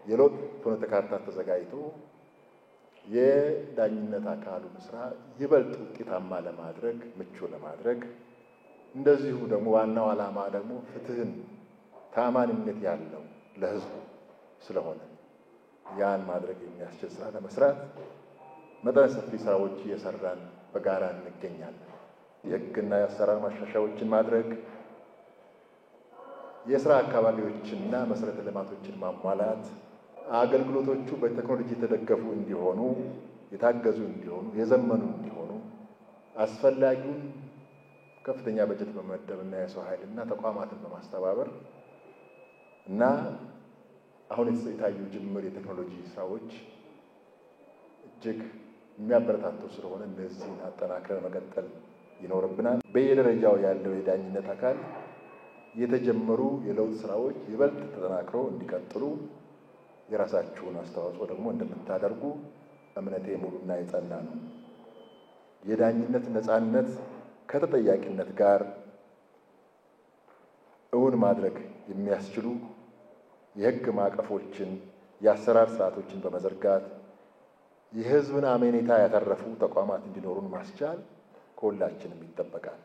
የለውጥ ፍኖተ ካርታ ተዘጋጅቶ የዳኝነት አካሉን ስራ ይበልጥ ውጤታማ ለማድረግ ምቹ ለማድረግ እንደዚሁ ደግሞ ዋናው ዓላማ ደግሞ ፍትህን ታማኝነት ያለው ለህዝቡ ስለሆነ ያን ማድረግ የሚያስችል ስራ ለመስራት መጠነ ሰፊ ስራዎች እየሰራን በጋራ እንገኛለን። የህግና የአሰራር ማሻሻያዎችን ማድረግ፣ የስራ አካባቢዎችንና መሰረተ ልማቶችን ማሟላት፣ አገልግሎቶቹ በቴክኖሎጂ የተደገፉ እንዲሆኑ፣ የታገዙ እንዲሆኑ፣ የዘመኑ እንዲሆኑ አስፈላጊውን ከፍተኛ በጀት በመመደብና የሰው ኃይልና ተቋማትን በማስተባበር እና አሁን የታዩ ጅምር የቴክኖሎጂ ስራዎች እጅግ የሚያበረታቱ ስለሆነ እነዚህን አጠናክረን መቀጠል ይኖርብናል። በየደረጃው ያለው የዳኝነት አካል የተጀመሩ የለውጥ ስራዎች ይበልጥ ተጠናክረው እንዲቀጥሉ የራሳችሁን አስተዋጽኦ ደግሞ እንደምታደርጉ እምነቴ ሙሉና የጸና ነው። የዳኝነት ነፃነት ከተጠያቂነት ጋር እውን ማድረግ የሚያስችሉ የህግ ማዕቀፎችን፣ የአሰራር ስርዓቶችን በመዘርጋት የህዝብን አመኔታ ያተረፉ ተቋማት እንዲኖሩን ማስቻል ከሁላችንም ይጠበቃል።